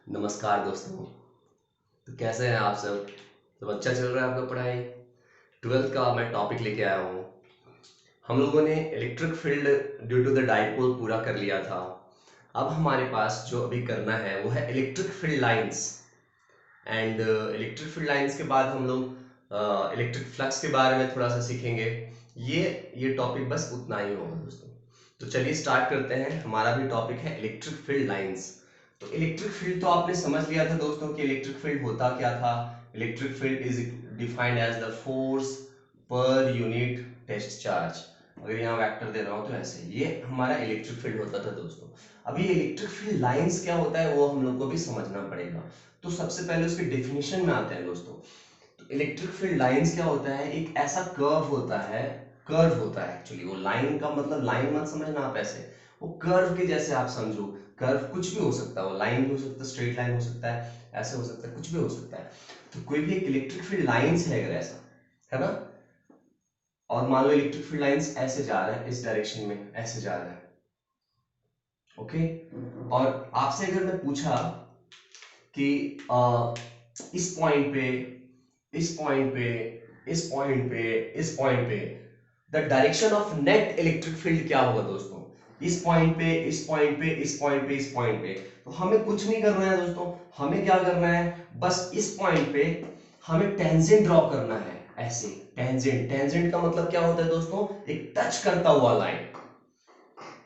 नमस्कार दोस्तों। तो कैसे हैं आप सब अच्छा चल रहा है आपका पढ़ाई? ट्वेल्थ का मैं टॉपिक लेके आया हूँ। हम लोगों ने electric field due to the dipole पूरा कर लिया था। अब हमारे पास जो अभी करना है वो है electric field lines. And electric field lines के बाद हम लोग इलेक्ट्रिक फ्लक्स के बारे में थोड़ा सा सीखेंगे। ये टॉपिक बस उतना ही होगा दोस्तों। तो चलिए स्टार्ट करते हैं। हमारा भी टॉपिक है इलेक्ट्रिक फील्ड लाइंस। तो इलेक्ट्रिक फील्ड तो आपने समझ लिया था दोस्तों कि इलेक्ट्रिक फील्ड होता क्या था। Electric field is defined as the force per unit test charge. अगर यहाँ वेक्टर दे रहा हूं तो ऐसे ये हमारा इलेक्ट्रिक फील्ड होता था दोस्तों। अभी इलेक्ट्रिक फील्ड लाइंस क्या होता है वो हम लोग को भी समझना पड़ेगा। तो सबसे पहले उसके डेफिनेशन में आते हैं दोस्तों। तो इलेक्ट्रिक फील्ड लाइंस क्या होता है, एक ऐसा कर्व होता है। कर्व होता है एक्चुअली, वो लाइन का मतलब लाइन मत समझना आप ऐसे, वो कर्व के जैसे आप समझो। कर्व कुछ भी हो सकता है, वो लाइन भी हो सकता है, स्ट्रेट लाइन हो सकता है, ऐसे हो सकता है, कुछ भी हो सकता है। तो कोई भी एक इलेक्ट्रिक फील्ड लाइंस है अगर ऐसा, है ना, और मान लो इलेक्ट्रिक फील्ड लाइंस ऐसे जा रहा है, इस डायरेक्शन में ऐसे जा रहा है, ओके। और आपसे अगर मैं पूछा कि इस पॉइंट पे, इस पॉइंट पे, इस पॉइंट पे, इस पॉइंट पे the direction of net electric field क्या होगा दोस्तों? इस पॉइंट पे, इस पॉइंट पे, इस पॉइंट पे, इस पॉइंट पे। तो हमें कुछ नहीं करना है दोस्तों। हमें क्या करना है, बस इस पॉइंट पे हमें टेंजेंट ड्रॉ करना है। ऐसे टेंजेंट, टेंजेंट का मतलब क्या होता है दोस्तों, एक टच करता हुआ लाइन।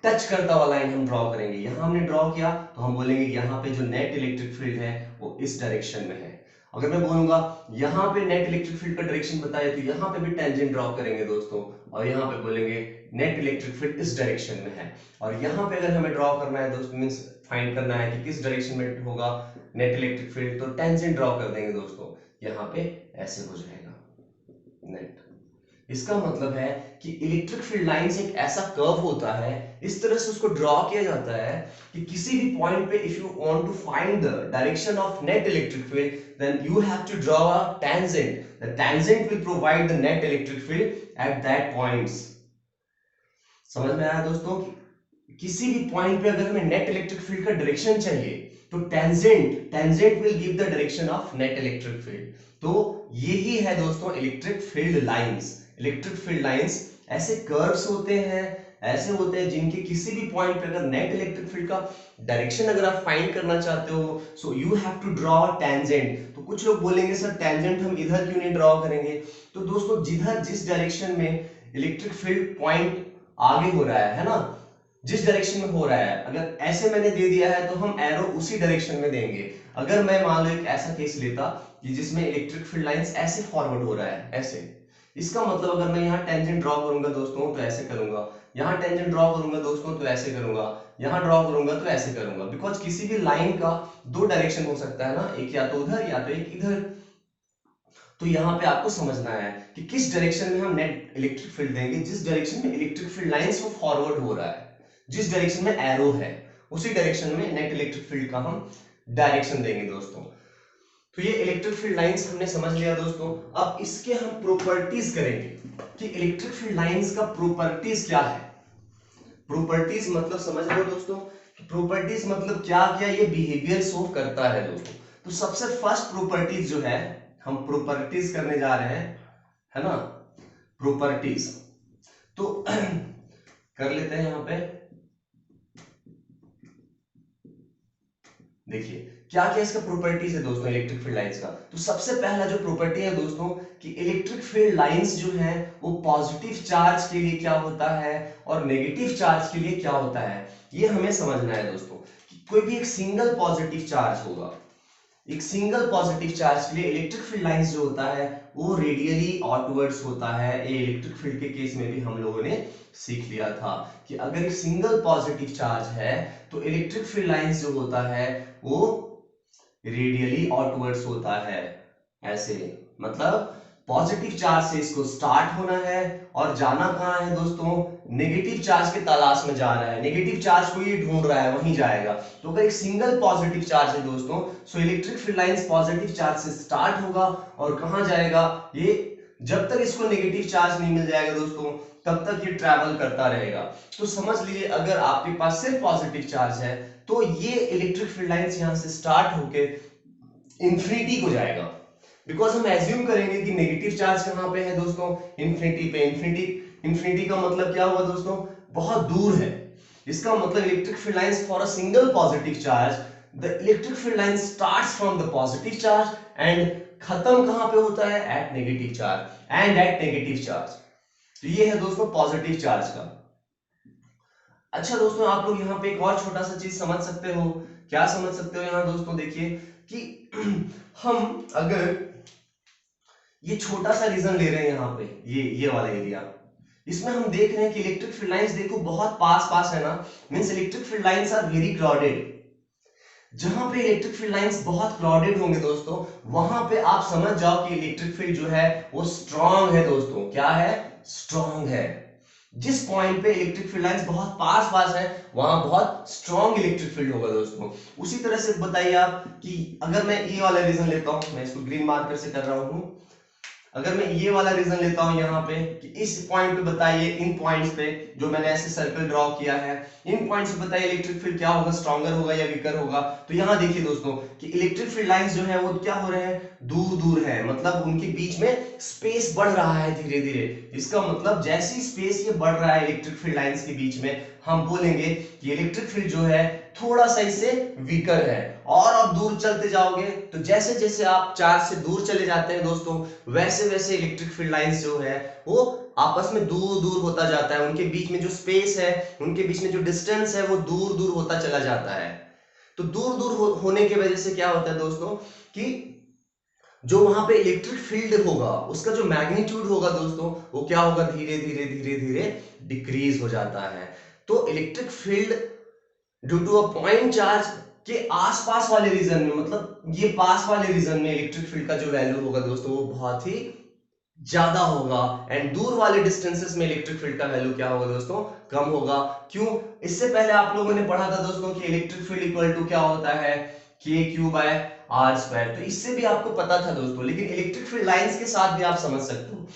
टच करता हुआ लाइन हम ड्रॉ करेंगे। यहां हमने ड्रॉ किया तो हम बोलेंगे यहाँ पे जो नेट इलेक्ट्रिक फील्ड है वो इस डायरेक्शन में है। अगर मैं बोलूंगा यहाँ पे नेट इलेक्ट्रिक फील्ड का डायरेक्शन बताए तो यहाँ पे भी टेंजेंट ड्रॉ करेंगे दोस्तों, और यहाँ पे बोलेंगे नेट इलेक्ट्रिक फील्ड इस डायरेक्शन में है। और यहाँ पे अगर हमें ड्रॉ करना है दोस्तों, मींस फाइंड करना है कि किस डायरेक्शन में होगा नेट इलेक्ट्रिक फील्ड, तो टेंजेंट ड्रॉ कर देंगे दोस्तों। यहाँ पे ऐसे हो जाएगा नेट। इसका मतलब है कि इलेक्ट्रिक फील्ड लाइंस एक ऐसा कर्व होता है, इस तरह से उसको ड्रॉ किया जाता है कि किसी भी पॉइंट पे if you want to find the direction of net electric field then you have to draw a tangent. The tangent will provide the net electric field at that points. समझ में आया दोस्तों कि किसी भी पॉइंट पे अगर हमें नेट इलेक्ट्रिक फील्ड का डायरेक्शन चाहिए तो tangent, tangent will give the direction of net electric field. तो यही है दोस्तों electric field lines. Electric field lines ऐसे कर्व्स होते हैं, ऐसे होते हैं जिनके किसी भी पॉइंट पे अगर नेट इलेक्ट्रिक फील्ड का डायरेक्शन अगर आप फाइंड करना चाहते हो so you have to draw tangent. तो कुछ लोग बोलेंगे सर टेंजेंट हम इधर क्यों नहीं ड्रॉ करेंगे? तो दोस्तों जिधर जिस डायरेक्शन में इलेक्ट्रिक फील्ड पॉइंट आगे हो रहा है ना, जिस डायरेक्शन में हो रहा है, अगर ऐसे मैंने दे दिया है तो हम एरो उसी डायरेक्शन में देंगे। अगर मैं मान लो एक ऐसा केस लेता कि जिसमें इलेक्ट्रिक फील्ड लाइंस ऐसे फॉरवर्ड हो रहा है ऐसे, इसका मतलब अगर मैं यहाँ टेंजेंट ड्रॉ करूंगा दोस्तों तो ऐसे करूंगा, यहाँ टेंजेंट ड्रॉ करूंगा दोस्तों तो ऐसे करूंगा, यहाँ ड्रॉ करूंगा तो ऐसे करूंगा। बिकॉज किसी भी लाइन का दो डायरेक्शन हो सकता है ना, एक या तो उधर या तो एक इधर। तो यहाँ पे आपको समझना है कि किस डायरेक्शन में हम नेट इलेक्ट्रिक फील्ड देंगे, जिस डायरेक्शन में इलेक्ट्रिक फील्ड लाइंस वो फॉरवर्ड हो रहा है, जिस डायरेक्शन में एरो है उसी डायरेक्शन में नेट इलेक्ट्रिक फील्ड का हम डायरेक्शन देंगे दोस्तों। तो ये इलेक्ट्रिक फील्ड लाइंस हमने समझ लिया दोस्तों। अब इसके हम प्रॉपर्टीज करेंगे कि इलेक्ट्रिक फील्ड लाइंस का प्रॉपर्टीज क्या है। प्रॉपर्टीज मतलब समझ लो दोस्तों, प्रॉपर्टीज मतलब क्या क्या ये बिहेवियर शो करता है दोस्तों। तो सबसे फर्स्ट प्रॉपर्टीज जो है, हम प्रॉपर्टीज करने जा रहे हैं, है ना, प्रॉपर्टीज। तो कर लेते हैं यहां पे, देखिए क्या क्या इसका प्रॉपर्टीज है दोस्तों इलेक्ट्रिक फील्ड लाइंस का। तो सबसे पहला जो प्रॉपर्टी है दोस्तों कि इलेक्ट्रिक फील्ड लाइंस जो है वो पॉजिटिव चार्ज के लिए क्या होता है और नेगेटिव चार्ज के लिए क्या होता है, ये हमें समझना है दोस्तों। कि कोई भी एक सिंगल पॉजिटिव चार्ज होगा, एक सिंगल पॉजिटिव चार्ज के लिए इलेक्ट्रिक फील्ड लाइंस जो होता है वो रेडियली आउटवर्ड्स होता है। ये इलेक्ट्रिक फील्ड के केस में भी हम लोगों ने सीख लिया था कि अगर एक सिंगल पॉजिटिव चार्ज है तो इलेक्ट्रिक फील्ड लाइंस जो होता है वो रेडियली आउटवर्ड्स होता है। ऐसे मतलब पॉजिटिव चार्ज से इसको स्टार्ट होना है और जाना कहां है दोस्तों, नेगेटिव चार्ज के तलाश में जा रहा है, नेगेटिव चार्ज को ये ढूंढ रहा है, वहीं जाएगा। तो अगर एक सिंगल पॉजिटिव चार्ज है दोस्तों so electric field lines positive charge से स्टार्ट होगा और कहां जाएगा, ये जब तक इसको नेगेटिव चार्ज नहीं मिल जाएगा दोस्तों तब तक ये ट्रैवल करता रहेगा। तो समझ लीजिए अगर आपके पास सिर्फ पॉजिटिव चार्ज है तो ये इलेक्ट्रिक फील्ड लाइंस यहां से स्टार्ट होके इंफिनिटी को जाएगा, बिकॉज हम एज्यूम करेंगे कि नेगेटिव चार्ज कहां पे है दोस्तों, इंफिनिटी पे। इंफिनिटी का मतलब क्या हुआ दोस्तों, बहुत दूर है। इसका मतलब electric field lines for a single positive charge, the electric field line starts from the positive charge and खत्म कहां पे होता है, at negative charge and at negative charge. तो ये है दोस्तों पॉजिटिव चार्ज का। अच्छा दोस्तों, आप लोग यहाँ पे एक और छोटा सा चीज समझ सकते हो। क्या समझ सकते हो यहाँ दोस्तों, देखिए कि हम अगर ये छोटा सा रीजन ले रहे हैं यहाँ पे, ये वाला एरिया, इसमें हम देख रहे हैं कि इलेक्ट्रिक फील्ड लाइंस देखो बहुत पास पास है ना, means electric field lines are very crowded. जहां पे इलेक्ट्रिक फील्ड लाइंस बहुत क्राउडेड होंगे दोस्तों, वहां पे आप समझ जाओ कि इलेक्ट्रिक फील्ड जो है वो स्ट्रांग है दोस्तों। क्या है, स्ट्रांग है। जिस पॉइंट पे इलेक्ट्रिक फील्ड लाइंस बहुत पास पास है, वहां बहुत स्ट्रांग इलेक्ट्रिक फील्ड होगा दोस्तों। उसी तरह से बताइए आप कि अगर मैं ये वाला रीजन लेता हूं, मैं इसको ग्रीन मार्कर से कर रहा हूं, अगर मैं ये वाला रीजन लेता हूं यहाँ पे कि इस पॉइंट पे बताइए, इन पॉइंट्स पे जो मैंने ऐसे सर्कल ड्रॉ किया है, इन पॉइंट्स पे बताइए इलेक्ट्रिक फील्ड क्या होगा, स्ट्रॉन्गर होगा या वीकर होगा। तो यहाँ देखिए दोस्तों कि इलेक्ट्रिक फील्ड लाइंस जो है वो क्या हो रहे हैं, दूर दूर है, मतलब उनके बीच में स्पेस बढ़ रहा है धीरे धीरे। इसका मतलब जैसी स्पेस ये बढ़ रहा है इलेक्ट्रिक फील्ड लाइंस के बीच में, हम बोलेंगे कि इलेक्ट्रिक फील्ड जो है थोड़ा सा इससे वीकर है। और आप दूर चलते जाओगे तो जैसे जैसे आप चार्ज से दूर चले जाते हैं दोस्तों, वैसे वैसे इलेक्ट्रिक फील्ड लाइंस जो है वो आपस में दूर दूर होता जाता है। उनके बीच में जो स्पेस है, उनके बीच में जो डिस्टेंस है, वो दूर दूर होता चला जाता है। तो दूर दूर होने की वजह से क्या होता है दोस्तों कि जो वहां पे इलेक्ट्रिक फील्ड होगा उसका जो मैग्नीट्यूड होगा दोस्तों, वो क्या होगा, धीरे धीरे धीरे धीरे डिक्रीज हो जाता है। तो electric field due to a point charge के आसपास वाले रीजन में, मतलब ये पास वाले रीजन में इलेक्ट्रिक फील्ड का जो वैल्यू होगा दोस्तों वो बहुत ही ज्यादा होगा, एंड दूर वाले डिस्टेंसेस में इलेक्ट्रिक फील्ड का वैल्यू क्या होगा दोस्तों, कम होगा। क्यों, इससे पहले आप लोगों ने पढ़ा था दोस्तों कि इलेक्ट्रिक फील्ड इक्वल टू क्या होता है, के क्यू बाय आर स्क्वायर। तो इससे भी आपको पता था दोस्तों, लेकिन इलेक्ट्रिक फील्ड लाइंस के साथ भी आप समझ सकते हो,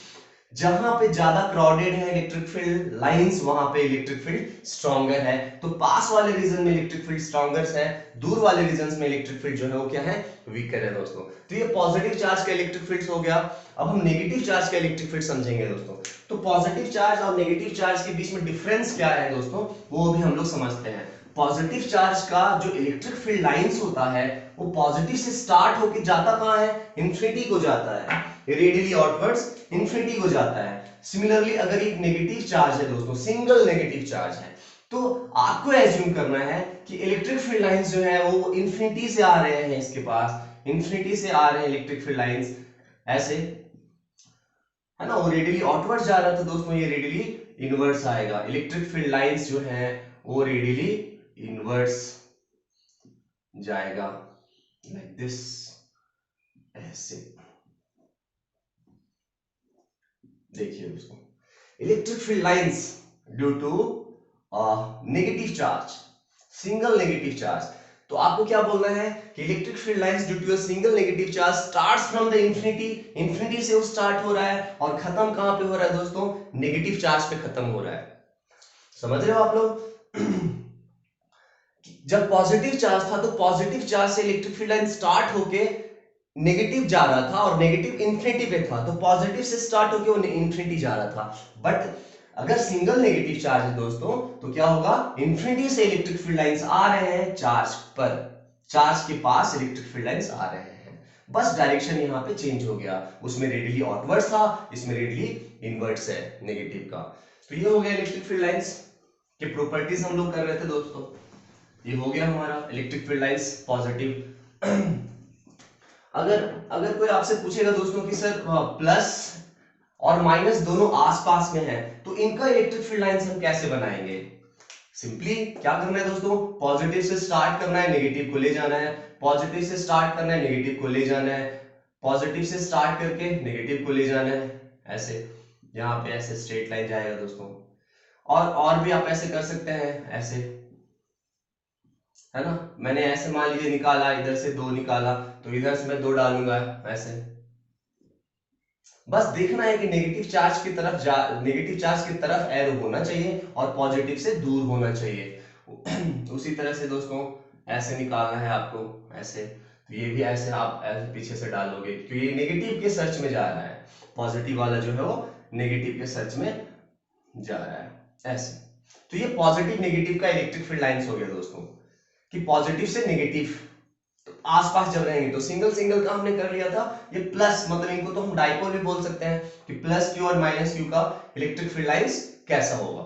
जहां पे ज्यादा क्राउडेड है इलेक्ट्रिक फील्ड लाइंस, वहां पे इलेक्ट्रिक फील्ड स्ट्रॉन्गर है। तो पास वाले रीजन में इलेक्ट्रिक फील्ड स्ट्रॉन्गर है, दूर वाले रीजन में इलेक्ट्रिक फील्ड जो है वो क्या है, वीकर है दोस्तों। तो ये पॉजिटिव चार्ज का इलेक्ट्रिक फील्ड हो गया। अब हम नेगेटिव चार्ज का इलेक्ट्रिक फील्ड समझेंगे दोस्तों। तो पॉजिटिव चार्ज और नेगेटिव चार्ज के बीच में डिफरेंस क्या है दोस्तों, वो भी हम लोग समझते हैं। पॉजिटिव चार्ज का जो इलेक्ट्रिक फील्ड लाइंस होता है वो पॉजिटिव से स्टार्ट होकर जाता कहां है, इंफिनिटी को जाता है, रेडियली आउटवर्ड्स इंफिनिटी को जाता है। सिमिलरली अगर एक नेगेटिव चार्ज है दोस्तों, सिंगल नेगेटिव चार्ज है, तो आपको एज्यूम करना है कि इलेक्ट्रिक फील्ड लाइंस जो है वो इंफिनिटी से आ रहे हैं, इसके पास इंफिनिटी से आ रहे हैं इलेक्ट्रिक फील्ड लाइंस, ऐसे है ना। वो रेडियली आउटवर्ड्स जा रहा था दोस्तों, ये रेडियली इनवर्ड्स आएगा। इलेक्ट्रिक फील्ड लाइंस जो है वो रेडियली इनवर्ड्स जाएगा, लाइक दिस, ऐसे। देखिए दोस्तों, electric field lines due to negative charge, single negative charge. तो आपको क्या बोलना है कि electric field lines due to a single negative charge starts from the infinity, infinity से वो स्टार्ट हो रहा है और खत्म कहां पे हो रहा है दोस्तों, नेगेटिव चार्ज पे खत्म हो रहा है। समझ रहे हो आप लोग। जब पॉजिटिव चार्ज था तो पॉजिटिव चार्ज से इलेक्ट्रिक फील्ड लाइन स्टार्ट होके नेगेटिव जा रहा था और नेगेटिव इंफिनिटी पे था, तो पॉजिटिव से स्टार्ट होके वो इंफिनिटी जा रहा था। बट अगर सिंगल नेगेटिव चार्ज है दोस्तों तो क्या होगा, इंफिनिटी से इलेक्ट्रिक फील्ड लाइंस आ रहे हैं चार्ज पर, चार्ज के पास इलेक्ट्रिक फील्ड लाइंस आ रहे हैं, बस डायरेक्शन यहाँ पे चेंज हो गया। उसमें रेडियली आउटवर्ड्स था, इसमें रेडियली इनवर्ड्स है नेगेटिव का। तो ये हो गया इलेक्ट्रिक फील्ड लाइंस के प्रॉपर्टीज हम लोग कर रहे थे दोस्तों। ये हो गया हमारा इलेक्ट्रिक फील्ड लाइंस पॉजिटिव। अगर अगर कोई आपसे पूछेगा दोस्तों कि सर प्लस और माइनस दोनों आसपास में है, तो इनका इलेक्ट्रिक फील्ड लाइंस हम कैसे बनाएंगे। सिंपली क्या करना है दोस्तों, पॉजिटिव से स्टार्ट करना है, नेगेटिव को ले जाना है, पॉजिटिव से स्टार्ट करना है, नेगेटिव को ले जाना है, पॉजिटिव से स्टार्ट करके नेगेटिव को ले जाना है, ऐसे यहाँ पे ऐसे स्ट्रेट लाइन जाएगा दोस्तों। और भी आप ऐसे कर सकते हैं, ऐसे, है ना। मैंने ऐसे मान लीजिए निकाला, इधर से 2 निकाला, तो इधर से मैं 2 डालूंगा, ऐसे। बस देखना है कि नेगेटिव चार्ज की तरफ नेगेटिव चार्ज की तरफ एरो होना चाहिए और पॉजिटिव से दूर होना चाहिए। उसी तरह से दोस्तों ऐसे निकालना है आपको, ऐसे, तो ये भी ऐसे आप ऐसे पीछे से डालोगे क्योंकि ये नेगेटिव के सर्च में जा रहा है, पॉजिटिव वाला जो है वो नेगेटिव के सर्च में जा रहा है, ऐसे। तो ये पॉजिटिव नेगेटिव का इलेक्ट्रिक फील्ड लाइंस हो गया दोस्तों, कि पॉजिटिव से नेगेटिव तो आसपास जब रहेंगे। तो सिंगल सिंगल का हमने कर लिया था, ये प्लस, मतलब इनको तो हम डाइपोल भी बोल सकते हैं कि प्लस क्यू और माइनस क्यू का इलेक्ट्रिक फील्ड लाइंस कैसा होगा।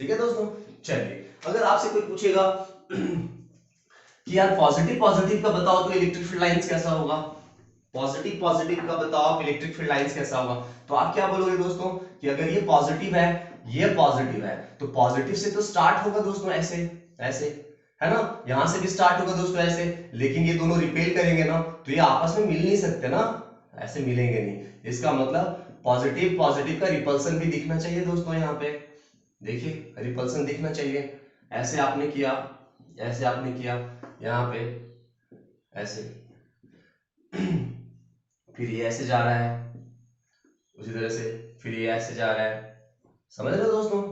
ठीक है दोस्तों, चलिए अगर आपसे कोई पूछेगा कि यार पॉजिटिव पॉजिटिव का बताओ तो इलेक्ट्रिक फील्ड लाइंस कैसा होगा, पॉजिटिव पॉजिटिव का बताओ इलेक्ट्रिक फील्ड लाइंस कैसा होगा, तो आप क्या बोलोगे दोस्तों कि अगर ये पॉजिटिव है, ये पॉजिटिव है, तो पॉजिटिव से तो स्टार्ट होगा दोस्तों ऐसे, ऐसे है ना, यहां से भी स्टार्ट होगा दोस्तों ऐसे, लेकिन ये दोनों रिपेल करेंगे ना तो ये आपस में मिल नहीं सकते ना, ऐसे मिलेंगे नहीं। इसका मतलब पॉजिटिव पॉजिटिव का रिपल्सन भी दिखना चाहिए दोस्तों, यहाँ पे देखिए रिपल्सन दिखना चाहिए। ऐसे आपने किया, ऐसे आपने किया, यहाँ पे ऐसे फिर ये ऐसे जा रहा है उसी तरह से, फिर ये ऐसे जा रहा है, समझ रहे हो दोस्तों।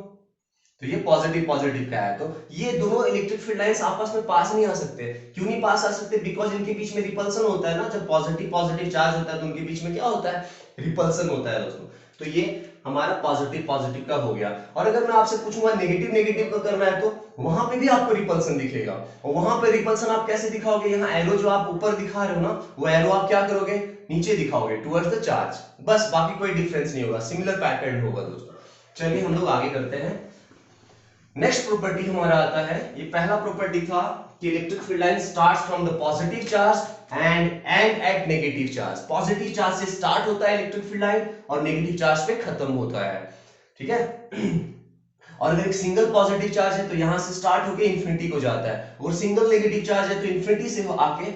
तो ये पॉजिटिव पॉजिटिव का है, तो ये दोनों इलेक्ट्रिक फील्ड लाइंस आपस में पास नहीं आ सकते। क्यों नहीं पास आ सकते? बिकॉज इनके बीच में रिपल्सन होता है ना, जब पॉजिटिव पॉजिटिव चार्ज होता है तो उनके बीच में क्या होता है, रिपल्सन होता है दोस्तों। तो ये हमारा पॉजिटिव पॉजिटिव का हो गया। और अगर मैं आपसे पूछूंगा नेगेटिव नेगेटिव का करना है तो वहां पे भी आपको रिपल्सन दिखेगा, और वहां पे रिपल्सन आप कैसे दिखाओगे, यहाँ एरो जो आप ऊपर दिखा रहे हो ना, वो एरो आप क्या करोगे, नीचे दिखाओगे टुवर्ड्स द चार्ज, बस, बाकी कोई डिफरेंस नहीं होगा, सिमिलर पैटर्न होगा दोस्तों। चलिए हम लोग आगे करते हैं। नेक्स्ट प्रॉपर्टी हमारा आता है, ये पहला प्रॉपर्टी था कि electric field line starts from the positive charge and at negative charge. Positive charge से स्टार्ट होता है इलेक्ट्रिक फील्ड लाइन और नेगेटिव चार्ज पे खत्म होता है, ठीक है। और अगर एक सिंगल पॉजिटिव चार्ज है तो यहां से स्टार्ट होकर इंफिनिटी को जाता है, और सिंगल नेगेटिव चार्ज है तो इंफिनिटी से वो आके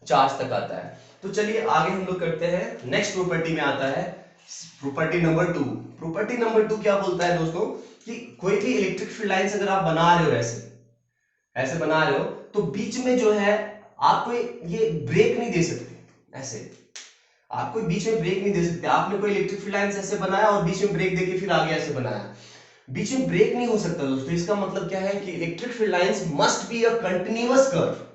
चार्ज तक आता है। तो चलिए आगे हम लोग करते हैं, नेक्स्ट प्रॉपर्टी में आता है प्रॉपर्टी नंबर 2। प्रॉपर्टी नंबर 2 क्या बोलता है दोस्तों कि कोई भी इलेक्ट्रिक फील्ड लाइंस अगर आप बना रहे हो ऐसे, ऐसे बना रहे हो, तो बीच में जो है आपको ये ब्रेक नहीं दे सकते, ऐसे आपको बीच में ब्रेक नहीं दे सकते। आपने कोई इलेक्ट्रिक फील्ड लाइंस ऐसे बनाया और बीच में ब्रेक देके फिर आगे ऐसे बनाया, बीच में ब्रेक नहीं हो सकता दोस्तों। इसका मतलब क्या है कि electric field lines must be a continuous curve,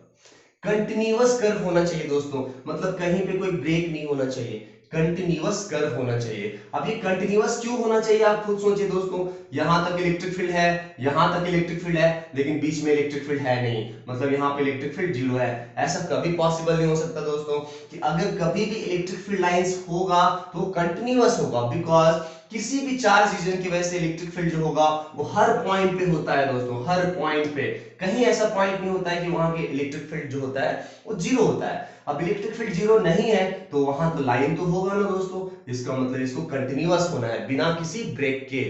continuous curve होना चाहिए दोस्तों, मतलब कहीं पे कोई ब्रेक नहीं होना चाहिए, कंटिन्यूअस कर्व होना चाहिए। अब ये कंटिन्यूअस क्यों होना चाहिए आप खुद सोचिए दोस्तों, यहां तक इलेक्ट्रिक फील्ड है, यहां तक इलेक्ट्रिक फील्ड है, लेकिन बीच में इलेक्ट्रिक फील्ड है नहीं, मतलब यहां पे इलेक्ट्रिक फील्ड जीरो है। ऐसा कभी पॉसिबल नहीं हो सकता दोस्तों कि अगर कभी भी इलेक्ट्रिक फील्ड लाइंस होगा तो कंटिन्यूअस होगा, बिकॉज किसी भी चार्ज रीजन की वजह से इलेक्ट्रिक फील्ड जो होगा वो हर पॉइंट पे होता है दोस्तों, हर पॉइंट पे। कहीं ऐसा पॉइंट नहीं होता है कि वहां के इलेक्ट्रिक फील्ड जो होता है वो जीरो होता है। अब इलेक्ट्रिक फील्ड जीरो नहीं है तो वहां तो लाइन तो होगा ना दोस्तों, इसका मतलब इसको कंटिन्यूअस होना है बिना किसी ब्रेक के।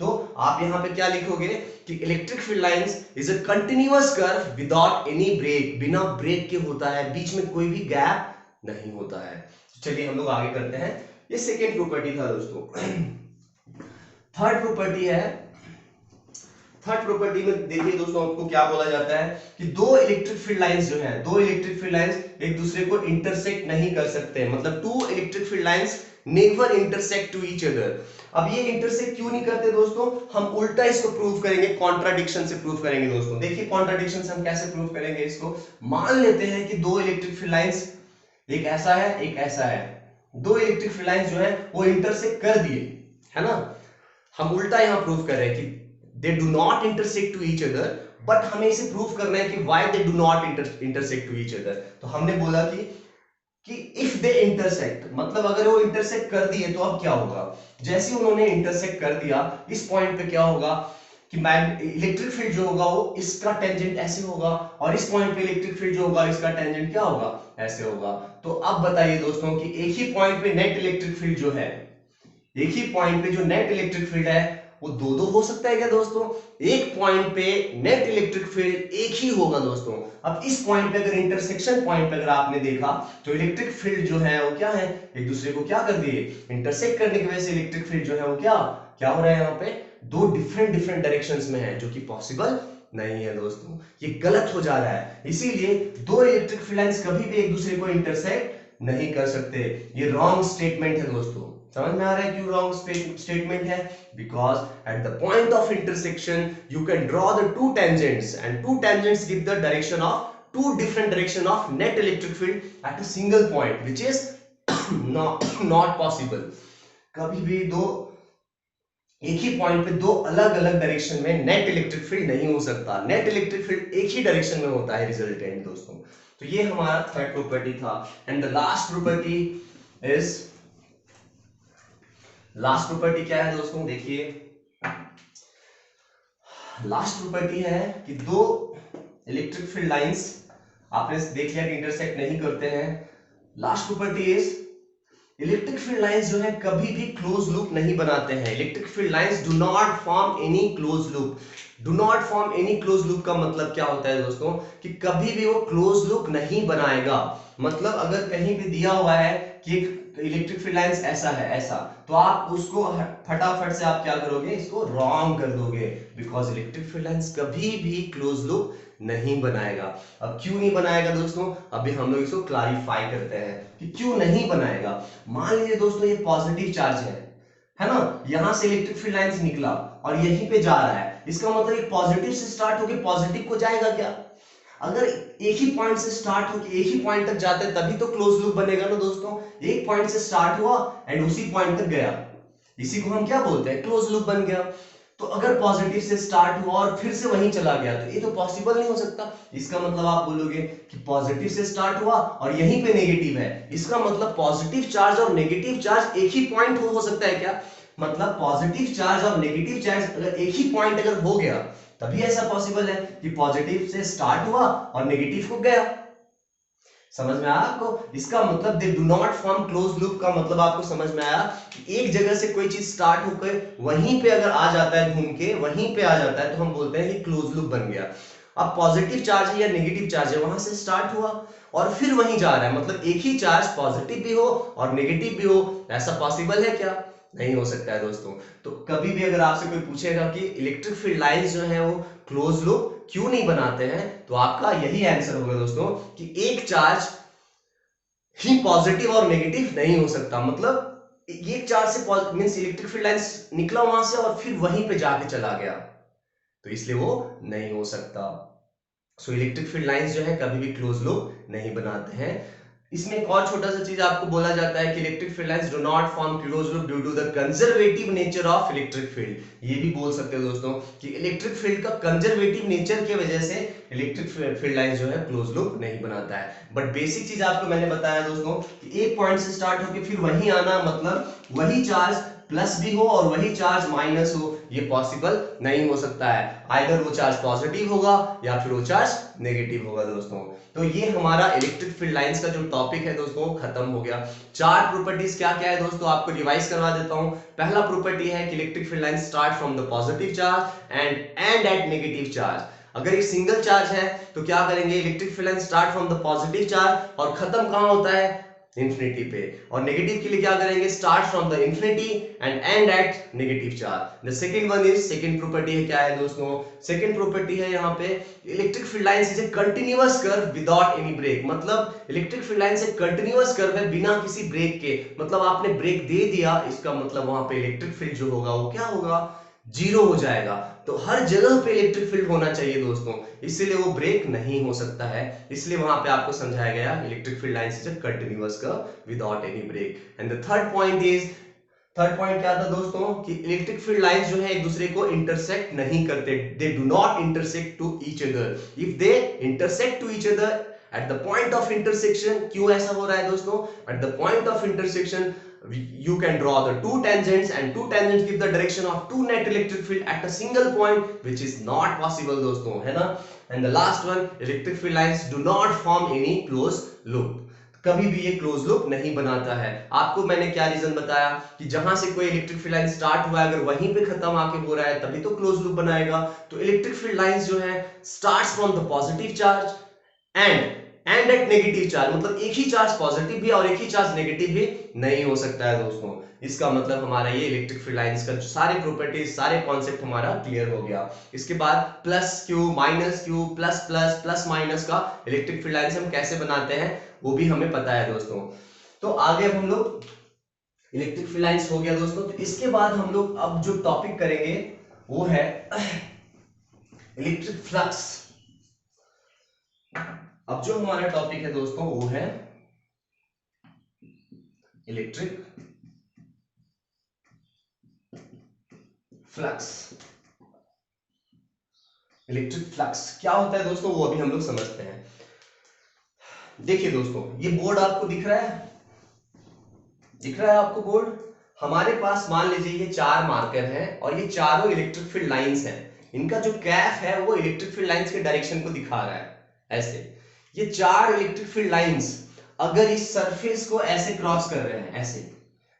तो आप यहां पे क्या लिखोगे कि electric field lines is a continuous curve without any break, बिना ब्रेक के होता है, बीच में कोई भी गैप नहीं होता है। चलिए हम लोग आगे करते हैं, ये सेकेंड प्रॉपर्टी था दोस्तों। थर्ड प्रॉपर्टी है, थर्ड प्रॉपर्टी में देखिए दोस्तों आपको क्या बोला जाता है कि दो इलेक्ट्रिक फील्ड लाइंस जो हैं, दो इलेक्ट्रिक फील्ड लाइंस एक दूसरे को इंटरसेक्ट नहीं कर सकते, मतलब two electric field lines never intersect to each other. अब ये इंटरसेक्ट क्यों नहीं करते दोस्तों, हम उल्टा इसको प्रूव करेंगे, कॉन्ट्राडिक्शन से प्रूव करेंगे दोस्तों। देखिए कॉन्ट्राडिक्शन से हम कैसे प्रूव करेंगे इसको, मान लेते हैं कि दो इलेक्ट्रिक फील्ड लाइंस, एक ऐसा है एक ऐसा है, दो इलेक्ट्रिक फील्ड लाइंस जो है वो इंटरसेक्ट कर दिए, है ना। हम उल्टा यहां प्रूव कर रहे हैं कि they do not intersect to each other, but हमें इसे प्रूव करना है कि why they do not intersect to each other। तो हमने बोला कि if they intersect, मतलब अगर वो इंटरसेक्ट कर दिए तो अब क्या होगा, जैसे उन्होंने इंटरसेक्ट कर दिया इस पॉइंट पे क्या होगा कि इलेक्ट्रिक फील्ड जो होगा वो इसका टेंजेंट ऐसे होगा, और इस पॉइंट पे इलेक्ट्रिक फील्ड जो होगा इसका टेंजेंट क्या होगा, ऐसे होगा। तो अब बताइए दोस्तों कि एक ही पॉइंट पे नेट इलेक्ट्रिक फील्ड जो है, एक ही पॉइंट पे जो नेट इलेक्ट्रिक फील्ड है वो दो दो हो सकता है क्या दोस्तों, एक पॉइंट पे नेट इलेक्ट्रिक फील्ड एक ही होगा दोस्तों। अब इस पॉइंट पे अगर इंटरसेक्शन पॉइंट पे अगर आपने देखा तो इलेक्ट्रिक फील्ड जो है वो क्या है, एक दूसरे को क्या कर दिए, इंटरसेक्ट करने की वजह से इलेक्ट्रिक फील्ड जो है वो क्या क्या हो रहा है, यहाँ पे दो डिफरेंट डायरेक्शंस में है, जो कि पॉसिबल नहीं है दोस्तों, ये गलत हो जा रहा है। इसीलिए दो इलेक्ट्रिक फील्ड लाइंस कभी भी एक दूसरे को इंटरसेक्ट नहीं कर सकते, ये रॉन्ग स्टेटमेंट है दोस्तों। समझ में आ रहा है क्यों रॉन्ग स्टेटमेंट है, because at the point of intersection you can draw the two tangents and to tangents give the direction of two different direction of net electric field at a single point, which is not possible. कभी भी एक ही point पे दो अलग अलग direction में net electric field नहीं हो सकता. नेट इलेक्ट्रिक फील्ड एक ही डायरेक्शन में होता है रिजल्टेंट दोस्तों. तो ये हमारा थर्ड प्रॉपर्टी था. And the last property is, last property क्या है दोस्तों, देखिए लास्ट प्रॉपर्टी है कि दो इलेक्ट्रिक फील्ड लाइंस आपने देख लिया कि इंटरसेक्ट नहीं करते हैं. Last property is electric field lines जो है कभी भी क्लोज लूप नहीं बनाते हैं. Electric field lines do not form any close loop. Do not form any close loop का मतलब क्या होता है दोस्तों, कि कभी भी वो क्लोज लूप नहीं बनाएगा. मतलब अगर कहीं भी दिया हुआ है कि एक इलेक्ट्रिक फील्ड लाइंस ऐसा है, ऐसा, तो आप उसको फटाफट से आप क्या करोगे, इसको रॉन्ग कर दोगे, बिकॉज इलेक्ट्रिक फील्ड लाइंस कभी भी क्लोज लूप नहीं बनाएगा. अब क्यों नहीं बनाएगा दोस्तों, अभी हम लोग इसको क्लैरिफाई करते हैं कि क्यों नहीं बनाएगा. मान लीजिए दोस्तों ये पॉजिटिव चार्ज है ना, यहां से इलेक्ट्रिक फील्ड लाइंस निकला और यहीं पे जा रहा है. इसका मतलब ये पॉजिटिव से स्टार्ट होकर पॉजिटिव को जाएगा क्या? अगर एक ही पॉइंट से स्टार्ट होकर एक ही पॉइंट तक जाते हैं तभी तो क्लोज लूप बनेगा ना दोस्तों. एक पॉइंट से स्टार्ट हुआ एंड उसी पॉइंट तक गया, इसी को हम क्या बोलते हैं, क्लोज लूप बन गया. तो अगर पॉजिटिव से स्टार्ट हुआ और फिर से वहीं चला गया तो ये तो पॉसिबल नहीं हो सकता. इसका मतलब आप बोलोगे कि पॉजिटिव से स्टार्ट हुआ और यहीं पे नेगेटिव है, इसका मतलब पॉजिटिव चार्ज और नेगेटिव चार्ज एक ही पॉइंट हो सकता है क्या? मतलब पॉजिटिव चार्ज और नेगेटिव चार्ज अगर एक ही पॉइंट अगर हो गया तभी ऐसा पॉसिबल है कि पॉजिटिव से स्टार्ट हुआ और नेगेटिव को गया. समझ में आया आपको? इसका मतलब दे do not form close loop का मतलब आपको समझ में आया कि एक जगह से कोई चीज स्टार्ट होकर वहीं पे अगर आ जाता है, घूम के वहीं पे आ जाता है, तो हम बोलते हैं कि क्लोज लूप बन गया. अब पॉजिटिव चार्ज है या नेगेटिव चार्ज है, वहां से स्टार्ट हुआ और फिर वहीं जा रहा है, मतलब एक ही चार्ज पॉजिटिव भी हो और नेगेटिव भी हो, ऐसा पॉसिबल है क्या? नहीं हो सकता है दोस्तों. तो कभी भी अगर आपसे कोई पूछेगा कि इलेक्ट्रिक फील्ड लाइंस जो है वो क्लोज लूप क्यों नहीं बनाते हैं, तो आपका यही आंसर होगा दोस्तों कि एक चार्ज ही पॉजिटिव और नेगेटिव नहीं हो सकता. मतलब एक चार्ज से मींस इलेक्ट्रिक फील्ड लाइंस निकला वहां से और फिर वहीं पे जाके चला गया, तो इसलिए वो नहीं हो सकता. सो इलेक्ट्रिक फील्ड लाइंस जो है कभी भी क्लोज लूप नहीं बनाते हैं. इसमें एक और छोटा सा चीज आपको बोला जाता है कि electric field lines do not form close loop due to the conservative nature of electric field. ये भी बोल सकते हो दोस्तों कि इलेक्ट्रिक फील्ड का कंजर्वेटिव नेचर की वजह से इलेक्ट्रिक फील्ड लाइंस जो है क्लोज लूप नहीं बनाता है. बट बेसिक चीज आपको मैंने बताया दोस्तों कि एक पॉइंट से स्टार्ट होकर फिर वहीं आना, मतलब वही चार्ज प्लस भी हो और वही चार्ज माइनस हो, ये पॉसिबल नहीं हो सकता है. आइदर वो चार्ज पॉजिटिव होगा या फिर वो चार्ज नेगेटिव होगा दोस्तों. तो ये हमारा इलेक्ट्रिक फील्ड लाइंस का जो टॉपिक है दोस्तों खत्म हो गया. चार प्रॉपर्टीज क्या क्या है दोस्तों, आपको रिवाइज करवा देता हूं. पहला प्रॉपर्टी है कि electric field lines start from the positive charge and at negative charge. अगर एक सिंगल चार्ज है तो क्या करेंगे, electric field line start from the positive charge और खत्म कहां होता है, इंफिनिटी पे. और नेगेटिव के लिए क्या करेंगे, start from the infinity and and at negative charge. The second one is, second property है क्या है दोस्तों, सेकंड प्रॉपर्टी है यहाँ पे electric field lines is a continuous curve without any break. मतलब इलेक्ट्रिक फील्ड लाइंस एक कंटीन्यूअस कर्व है बिना किसी ब्रेक के. मतलब आपने ब्रेक दे दिया, इसका मतलब वहां पे इलेक्ट्रिक फील्ड जो होगा वो क्या होगा, जीरो हो जाएगा. तो हर जगह पे इलेक्ट्रिक फील्ड होना चाहिए दोस्तों, इसलिए वो ब्रेक नहीं हो सकता है. इसलिए वहां पे आपको समझाया गया electric field lines is a continuous curve without any break. And the third point is, third point क्या था दोस्तों कि इलेक्ट्रिक फील्ड लाइंस जो है एक दूसरे को इंटरसेक्ट नहीं करते. They do not intersect to each other. If they intersect to each other at the point of intersection, क्यों ऐसा हो रहा है दोस्तों, at the point of intersection you can draw the two tangents and two tangents give the direction of two net electric field at a single point, which is not possible दोस्तों, है ना. and the last one, electric field lines do not form any closed loop. कभी भी ये close loop नहीं बनाता है. आपको मैंने क्या रीजन बताया कि जहां से कोई इलेक्ट्रिक फील्ड लाइन स्टार्ट हुआ है अगर वहीं पे खत्म आके हो रहा है तभी तो क्लोज लूप बनाएगा. तो इलेक्ट्रिक फील्ड लाइंस जो है starts from the positive charge and at negative charge. मतलब एक ही चार्ज पॉजिटिव भी और एक ही चार्ज नेगेटिव भी नहीं हो सकता है दोस्तों. इसका मतलब हमारा ये इलेक्ट्रिक फील्ड लाइंस का सारे प्रॉपर्टीज, सारे कॉन्सेप्ट हमारा क्लियर हो गया. इसके बाद plus Q, minus Q, plus plus, plus minus का इलेक्ट्रिक फील्ड लाइंस हम कैसे बनाते हैं वो भी हमें पता है दोस्तों. तो आगे हम लोग इलेक्ट्रिक फील्ड लाइंस हो गया दोस्तों. तो इसके बाद हम लोग अब जो टॉपिक करेंगे वो है इलेक्ट्रिक फ्लक्स. अब जो हमारा टॉपिक है दोस्तों वो है इलेक्ट्रिक फ्लक्स। इलेक्ट्रिक फ्लक्स क्या होता है दोस्तों, वो अभी हम लोग समझते हैं। देखिए दोस्तों, ये बोर्ड आपको दिख रहा है, दिख रहा है आपको बोर्ड। हमारे पास मान लीजिए ये 4 मार्कर हैं और ये चारों इलेक्ट्रिक फील्ड लाइंस हैं। इनका जो कैप है वो इलेक्ट्रिक फील्ड लाइंस के डायरेक्शन को दिखा रहा है ऐसे। ये 4 इलेक्ट्रिक फील्ड लाइंस अगर इस सरफेस को ऐसे क्रॉस कर रहे हैं, ऐसे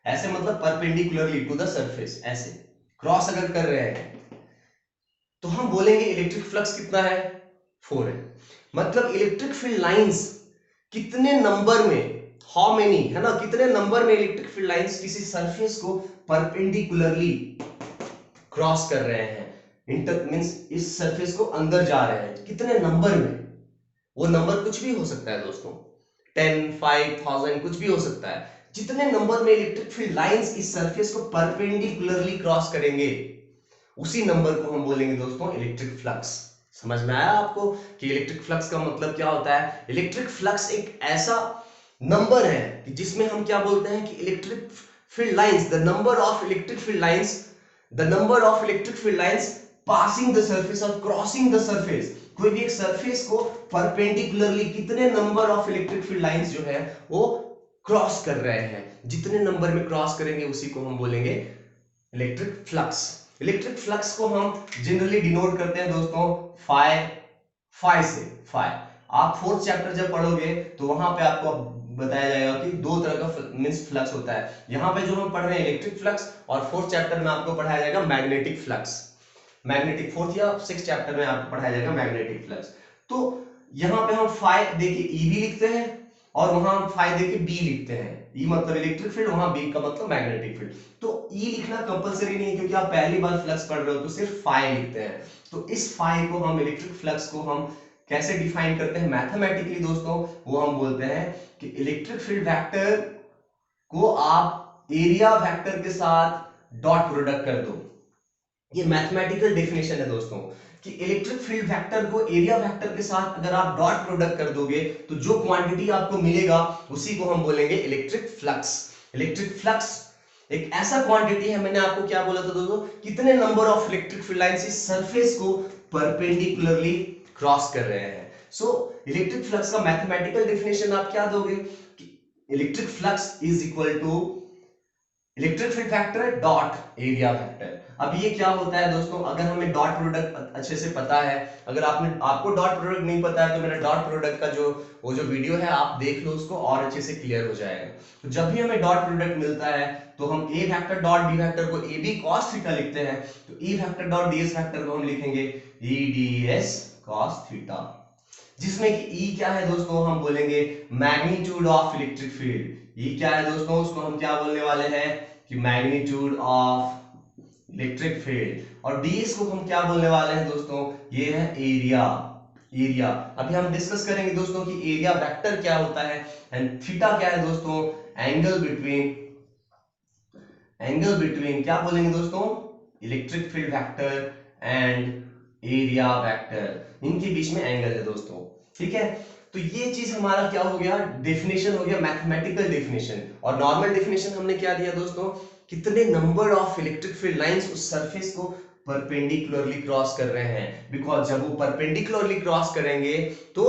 ऐसे मतलब परपेंडिकुलरली टू द सरफेस, ऐसे क्रॉस अगर कर रहे हैं तो हम बोलेंगे इलेक्ट्रिक फ्लक्स कितना है, 4 है। मतलब इलेक्ट्रिक फील्ड लाइंस कितने नंबर में, हाउ मेनी है ना, कितने नंबर में इलेक्ट्रिक फील्ड लाइंस किसी सरफेस को परपेंडिकुलरली क्रॉस कर रहे हैं, इंटर मींस इस सरफेस को अंदर जा रहे हैं, कितने नंबर में। वो नंबर कुछ भी हो सकता है दोस्तों, 10, 5,000 कुछ भी हो सकता है। जितने नंबर में इलेक्ट्रिक फील्ड लाइंस इस सरफेस को परपेंडिकुलरली क्रॉस करेंगे उसी नंबर को हम बोलेंगे दोस्तों इलेक्ट्रिक फ्लक्स। समझ में आया आपको कि इलेक्ट्रिक फ्लक्स का मतलब क्या होता है। इलेक्ट्रिक फ्लक्स एक ऐसा नंबर है कि जिसमें हम क्या बोलते हैं कि electric field lines, the number of electric field lines, the number of electric field lines passing the surface और क्रॉसिंग द सरफेस। कोई भी एक सरफेस को परपेंडिकुलरली कितने number of electric field lines जो है वो क्रॉस कर रहे हैं, जितने नंबर में क्रॉस करेंगे उसी को हम बोलेंगे इलेक्ट्रिक फ्लक्स। इलेक्ट्रिक फ्लक्स को हम जनरली डिनोट करते हैं दोस्तों फाई से। फाई आप 4th चैप्टर जब पढ़ोगे तो वहां पे आपको बताया जाएगा कि 2 तरह का मींस फ्लक्स होता है। यहाँ पे जो हम पढ़ रहे हैं इलेक्ट्रिक फ्लक्स, और 4th चैप्टर में आपको पढ़ाया जाएगा मैग्नेटिक फ्लक्स। मैग्नेटिक 4th या 6th चैप्टर में आपको पढ़ाया जाएगा मैग्नेटिक फ्लक्स। तो यहाँ पे हम फाई देखिए ई भी लिखते हैं और वहां हम फाई देखिए बी लिखते हैं। ई मतलब इलेक्ट्रिक फील्ड, वहां बी का मतलब मैग्नेटिक फील्ड। तो ई लिखना कंपलसरी नहीं है क्योंकि आप पहली बार फ्लक्स पढ़ रहे हो तो सिर्फ फाई लिखते हैं। तो इस फाई को हम, इलेक्ट्रिक फ्लक्स को हम कैसे डिफाइन करते हैं मैथमेटिकली दोस्तों, वो हम बोलते हैं कि इलेक्ट्रिक फील्ड वेक्टर को आप एरिया वेक्टर के साथ डॉट प्रोडक्ट कर दो। ये मैथमेटिकल डेफिनेशन है दोस्तों कि इलेक्ट्रिक फील्ड वेक्टर को एरिया वेक्टर के साथ अगर आप डॉट प्रोडक्ट कर दोगे तो जो क्वांटिटी आपको मिलेगा उसी को हम बोलेंगे इलेक्ट्रिक फ्लक्स। इलेक्ट्रिक फ्लक्स एक ऐसा क्वांटिटी है, मैंने आपको क्या बोला था दोस्तों, कितने number of electric field lines इस सरफेस को परपेंडिकुलरली क्रॉस कर रहे हैं। सो इलेक्ट्रिक फ्लक्स का मैथमेटिकल डेफिनेशन आप क्या दोगे कि electric flux is equal to electric field vector dot area vector. अब ये क्या होता है दोस्तों, अगर हमें डॉट प्रोडक्ट अच्छे से पता है, अगर आपको डॉट प्रोडक्ट नहीं पता है तो मेरा डॉट प्रोडक्ट का जो वीडियो है आप देख लो उसको, और अच्छे से क्लियर हो जाएगा। तो जब भी हमें डॉट प्रोडक्ट मिलता है तो हम ए वेक्टर डॉट बी वेक्टर को ए बी कॉस थीटा लिखते हैं, तो E vector dot D S vector को हम लिखेंगे E D S cos theta, जिसमें कि ई क्या है दोस्तों, हम बोलेंगे मैग्नीट्यूड ऑफ इलेक्ट्रिक फील्ड। ई क्या है दोस्तों, उसको हम क्या बोलने वाले हैं कि मैग्नीट्यूड ऑफ इलेक्ट्रिक फील्ड। और ds को हम क्या बोलने वाले हैं दोस्तों, ये है एरिया। एरिया अभी हम डिस्कस करेंगे दोस्तों कि एरिया वेक्टर क्या होता है, एंड थीटा क्या है दोस्तों, एंगल बिटवीन क्या बोलेंगे दोस्तों, electric field vector and area vector, इनके बीच में एंगल है दोस्तों। ठीक है, तो ये चीज हमारा क्या हो गया, डेफिनेशन हो गया, मैथमेटिकल डेफिनेशन। और नॉर्मल डेफिनेशन हमने क्या दिया दोस्तों, कितने number of electric field lines उस सरफेस को परपेंडिकुलरली क्रॉस कर रहे हैं। बिकॉज जब वो परपेंडिकुलरली क्रॉस करेंगे तो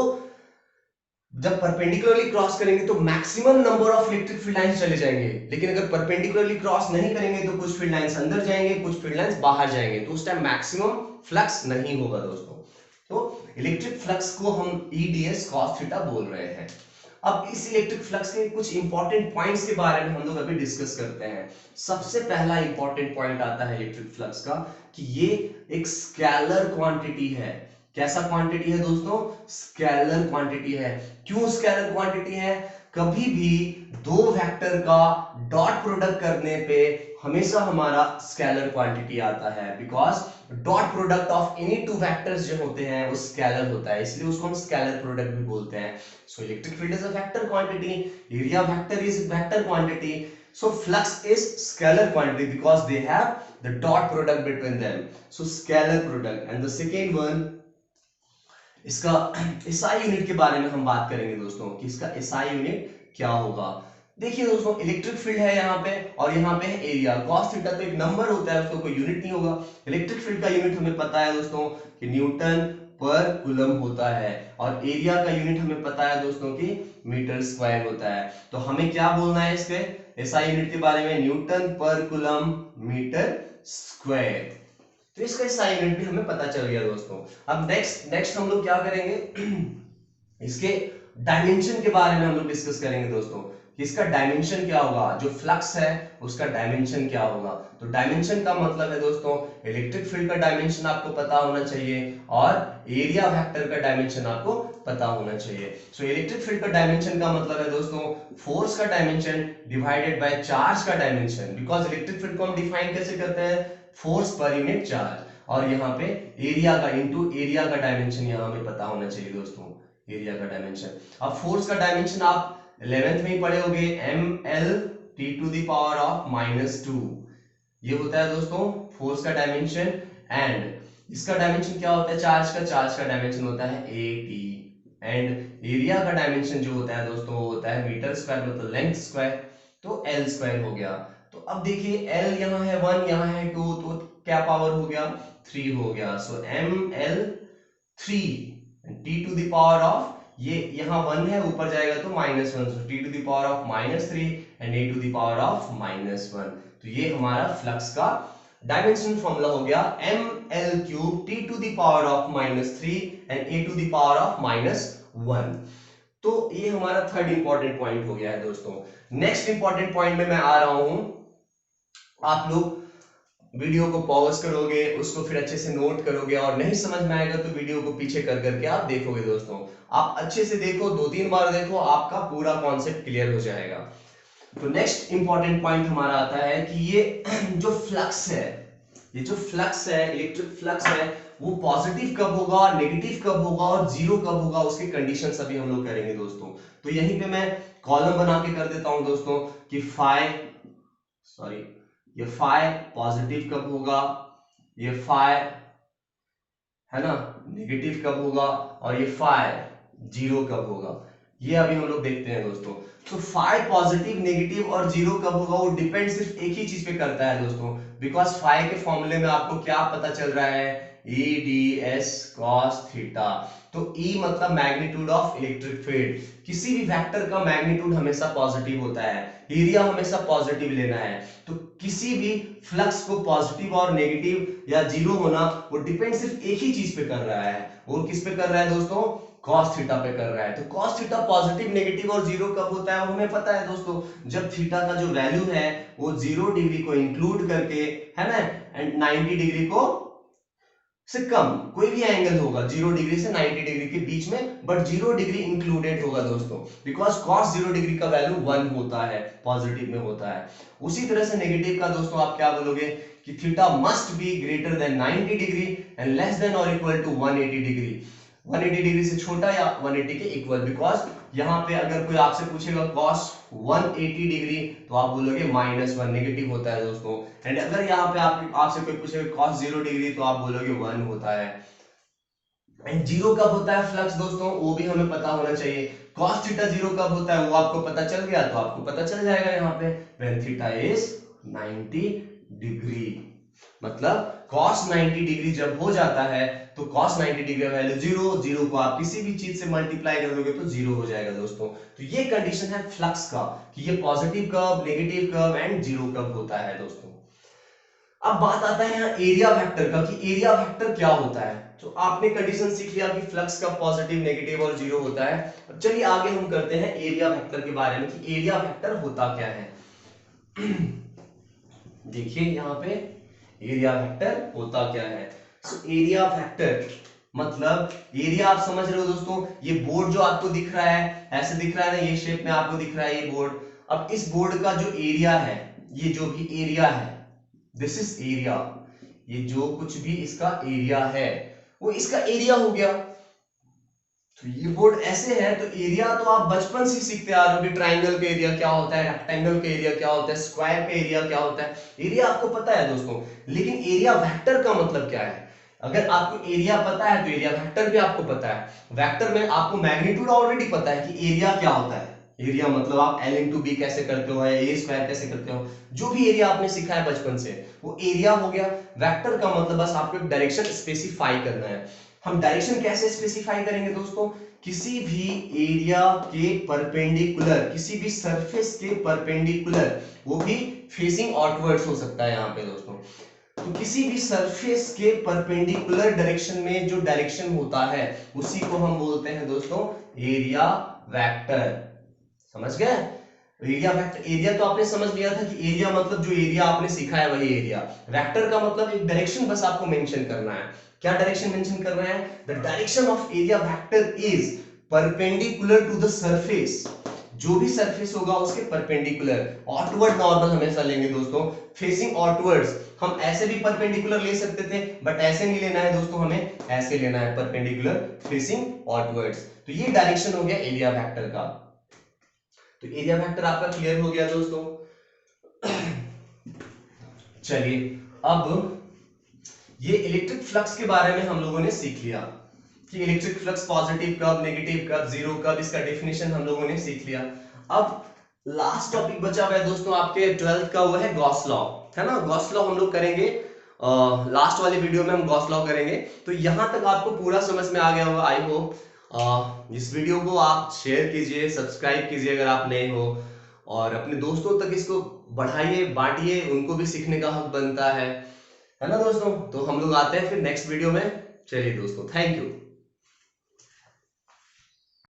जब परपेंडिकुलरली क्रॉस करेंगे तो maximum number of electric field lines चले जाएंगे, लेकिन अगर परपेंडिकुलरली क्रॉस नहीं करेंगे तो कुछ फील्ड लाइंस अंदर जाएंगे, कुछ फील्ड लाइंस बाहर जाएंगे, तो उस टाइम मैक्सिमम फ्लक्स नहीं होगा दोस्तों। तो इलेक्ट्रिक फ्लक्स को हम ईडीएस कॉस थीटा बोल रहे हैं। अब इस इलेक्ट्रिक फ्लक्स के कुछ इंपॉर्टेंट पॉइंट्स के बारे में हम लोग अभी डिस्कस करते हैं। सबसे पहला इंपॉर्टेंट पॉइंट आता है इलेक्ट्रिक फ्लक्स का कि ये एक स्केलर क्वांटिटी है। कैसा क्वांटिटी है दोस्तों, स्केलर क्वांटिटी है। क्यों स्केलर क्वांटिटी है, कभी भी दो वेक्टर का डॉट प्रोडक्ट करने पे हमेशा हमारा स्केलर क्वांटिटी आता है, because dot product of any two vectors जो होते हैं वो स्केलर होता है, इसलिए उसको हम स्केलर प्रोडक्ट भी बोलते हैं। So electric field is a vector quantity, area vector is vector quantity, so flux is scalar quantity because they have the dot product between them, so scalar product. And the second one, इसका SI unit के बारे में हम बात करेंगे दोस्तों कि इसका एसआई यूनिट क्या होगा। देखिए दोस्तों, इलेक्ट्रिक फील्ड है यहाँ पे और यहाँ पे है एरिया। कॉस थीटा तो एक नंबर होता है, उसका कोई यूनिट नहीं होगा। इलेक्ट्रिक फील्ड का यूनिट हमें पता है दोस्तों कि न्यूटन पर कूलम होता है, और एरिया का यूनिट हमें पता है दोस्तों कि मीटर स्क्वायर होता है। तो हमें क्या बोलना है इसके एसआई यूनिट के बारे में, न्यूटन पर कूलम मीटर स्क्वायर। तो इसका एसआई यूनिट भी हमें पता चल गया दोस्तों। अब नेक्स्ट हम लोग क्या करेंगे, इसके डायमेंशन के बारे में हम लोग डिस्कस करेंगे दोस्तों कि इसका डायमेंशन क्या होगा, जो फ्लक्स है उसका डायमेंशन क्या होगा। तो डायमेंशन का मतलब है दोस्तों, इलेक्ट्रिक फील्ड का डायमेंशन आपको पता होना चाहिए और एरिया वेक्टर का डायमेंशन आपको पता होना चाहिए। सो इलेक्ट्रिक फील्ड का डायमेंशन का मतलब है दोस्तों फोर्स का डायमेंशन डिवाइडेड बाय चार्ज का डायमेंशन। बिकॉज इलेक्ट्रिक फील्ड को हम डिफाइन कैसे करते हैं, फोर्स पर यूनिट चार्ज, और यहाँ पे एरिया का इनटू एरिया का डायमेंशन यहाँ हमें पता होना चाहिए दोस्तों, एरिया का डायमेंशन। अब फोर्स का डायमेंशन आप 11th में ही पढ़े होंगे, mL (T⁻⁻²) ये होता है दोस्तों फोर्स का डायमेंशन। एंड इसका डायमेंशन क्या होता है, चार्ज का डायमेंशन होता है AT। एंड एरिया का डायमेंशन जो होता है दोस्तों वो होता है मीटर स्क्वायर, मतलब लेंथ स्क्वायर, तो L स्क्वायर हो गया। तो अब देखिए L यहाँ है 1, यहाँ है 2, तो क्या पावर हो गया, 3 हो गया। सो mL3 T⁻⁻, ये यहाँ 1 है, ऊपर जाएगा तो -1, सो T⁻³ एंड A⁻⁻1। तो ये हमारा फ्लक्स का डायमेंशन फॉर्मूला हो गया mL³ T⁻³ एंड A⁻⁻1। तो ये हमारा थर्ड इंपॉर्टेंट पॉइंट हो गया है दोस्तों। नेक्स्ट इंपॉर्टेंट पॉइंट में मैं आ रहा हूं, आप लोग वीडियो को पॉज करोगे, उसको फिर अच्छे से नोट करोगे, और नहीं समझ में आएगा तो वीडियो को पीछे कर करके आप देखोगे दोस्तों। आप अच्छे से देखो, 2-3 बार देखो, आपका पूरा कॉन्सेप्ट क्लियर हो जाएगा। तो नेक्स्ट इंपॉर्टेंट पॉइंट हमारा आता है कि ये जो फ्लक्स है, ये जो फ्लक्स है, इलेक्ट्रिक फ्लक्स है, वो पॉजिटिव कब होगा और नेगेटिव कब होगा और जीरो कब होगा, उसके कंडीशन अभी हम लोग करेंगे दोस्तों। तो यहीं पे मैं कॉलम बना के कर देता हूं दोस्तों कि ये फाइ पॉजिटिव कब होगा, ये फाइ है ना नेगेटिव कब होगा, और ये फाइ जीरो कब होगा, ये अभी हम लोग देखते हैं दोस्तों। तो फाइ पॉजिटिव, नेगेटिव और जीरो कब होगा वो डिपेंड सिर्फ एक ही चीज पे करता है दोस्तों। बिकॉज फाइ के फॉर्मूले में आपको क्या पता चल रहा है, EDS cos थीटा। तो E मतलब मैग्नीट्यूड ऑफ इलेक्ट्रिक फील्ड। किसी भी वेक्टर का मैग्नीट्यूड हमेशा पॉजिटिव होता है, एरिया हमेशा पॉजिटिव लेना है। तो किसी भी फ्लक्स को पॉजिटिव और नेगेटिव या जीरो होना वो डिपेंड सिर्फ एक ही चीज पे कर रहा है, वो किस पे कर रहा है दोस्तों, cos थीटा पे कर रहा है। तो cos थीटा पॉजिटिव, नेगेटिव और जीरो कब होता है वो हमें पता है दोस्तों, जब थीटा का जो वैल्यू है वो 0 डिग्री को इंक्लूड करके, है ना, एंड 90 डिग्री को से कम कोई भी एंगल होगा 0 डिग्री से 90 डिग्री के बीच में, बट 0 डिग्री इंक्लूडेड होगा दोस्तों। बिकॉज cos 0 डिग्री का वैल्यू 1 होता है, पॉजिटिव में होता है। उसी तरह से नेगेटिव का दोस्तों आप क्या बोलोगे कि theta must be greater than 90 degree and less than और इक्वल टू 180 डिग्री, 180 डिग्री से छोटा या 180 के इक्वल। बिकॉज यहाँ पे अगर कोई आपसे पूछेगा cos 180 डिग्री तो आप बोलोगे -1, नेगेटिव होता है दोस्तों। एंड अगर यहाँ पे आपसे कोई पूछेगा cos 0 डिग्री तो आप बोलोगे 1 होता है। एंड जीरो कब होता है फ्लक्स दोस्तों, वो भी हमें पता होना चाहिए। cos थीटा जीरो कब होता है वो आपको पता चल गया तो आपको पता चल जाएगा यहाँ पे when थीटा इज 90 डिग्री, मतलब cos 90 डिग्री जब हो जाता है तो cos 90 डिग्री का वैल्यू जीरो को आप किसी भी चीज से मल्टीप्लाई कर दोगे तो जीरो हो जाएगा दोस्तों। तो ये कंडीशन है फ्लक्स का कि ये पॉजिटिव कब, नेगेटिव कब एंड जीरो कब होता है दोस्तों। अब बात आता है यहाँ एरिया वेक्टर का कि एरिया वेक्टर क्या होता है। तो आपने कंडीशन सीख लिया कि फ्लक्स का पॉजिटिव, नेगेटिव और जीरो होता है। अब चलिए आगे हम करते हैं एरिया वेक्टर के बारे में कि एरिया वेक्टर होता क्या है। देखिए यहाँ पे एरिया वेक्टर होता क्या है। सो एरिया वेक्टर मतलब एरिया आप समझ रहे हो दोस्तों, ये बोर्ड जो आपको दिख रहा है ऐसे दिख रहा है ना, ये शेप में आपको दिख रहा है ये बोर्ड। अब इस बोर्ड का जो एरिया है, ये जो भी एरिया है, दिस इज एरिया, ये जो कुछ भी इसका एरिया है वो इसका एरिया हो गया। तो ये बोर्ड ऐसे है तो एरिया तो आप बचपन से सीखते आ रहे हो कि ट्राइंगल का एरिया क्या होता है, रेक्टेंगल का एरिया क्या होता है, स्क्वायर का एरिया क्या होता है, एरिया आपको पता है दोस्तों। लेकिन एरिया वेक्टर का मतलब क्या है, अगर आपको एरिया पता है तो एरिया वेक्टर भी आपको पता है। वेक्टर में आपको मैग्नीट्यूड ऑलरेडी पता है कि एरिया क्या होता है। एरिया मतलब आप एल इंटू बी कैसे करते हो, ए स्क्वायर कैसे करते हो, जो भी एरिया आपने सीखा है बचपन से वो एरिया हो गया। वेक्टर का मतलब बस आपको एक डायरेक्शन स्पेसिफाई करना है। हम डायरेक्शन कैसे स्पेसिफाई करेंगे दोस्तों, किसी भी एरिया के परपेंडिकुलर, किसी भी सरफेस के परपेंडिकुलर, वो भी फेसिंग आउटवर्ड्स हो सकता है यहाँ पे दोस्तों। तो किसी भी सरफेस के परपेंडिकुलर डायरेक्शन में जो डायरेक्शन होता है उसी को हम बोलते हैं दोस्तों एरिया वेक्टर। समझ गए? एरिया वेक्टर, एरिया तो आपने समझ लिया था कि एरिया मतलब जो एरिया आपने सीखा है वही एरिया। वेक्टर का मतलब एक डायरेक्शन बस आपको मेंशन करना है। क्या डायरेक्शन मेंशन करना है? The direction of area vector is perpendicular to the surface. जो भी सरफेस होगा उसके परपेंडिकुलर। आउटवर्ड नॉर्मल हमेशा लेंगे दोस्तों, फेसिंग आउटवर्ड्स। हम ऐसे भी परपेंडिकुलर ले सकते थे बट ऐसे नहीं लेना है दोस्तों, हमें ऐसे लेना है परपेंडिकुलर फेसिंग आउटवर्ड्स। तो ये डायरेक्शन हो गया एरिया वेक्टर का। तो एरिया वेक्टर आपका क्लियर हो गया दोस्तों। चलिए अब ये इलेक्ट्रिक फ्लक्स के बारे में हम लोगों ने सीख लिया कि इलेक्ट्रिक फ्लक्स पॉजिटिव कब, नेगेटिव कब, जीरो कब, इसका डेफिनेशन हम लोगों ने सीख लिया। अब लास्ट टॉपिक बचा हुआ है दोस्तों आपके 12th का, वो है गॉस लॉ, है ना। गॉस लॉ हम लोग करेंगे लास्ट वाली वीडियो में, हम गॉस लॉ करेंगे। तो यहां तक आपको पूरा समझ में आ गया होगा आई होप। इस वीडियो को आप शेयर कीजिए, सब्सक्राइब कीजिए अगर आप नए हो, और अपने दोस्तों तक इसको बढ़ाइए, बांटिए, उनको भी सीखने का हक बनता है ना दोस्तों। तो हम लोग आते हैं फिर नेक्स्ट वीडियो में। चलिए दोस्तों, थैंक यू।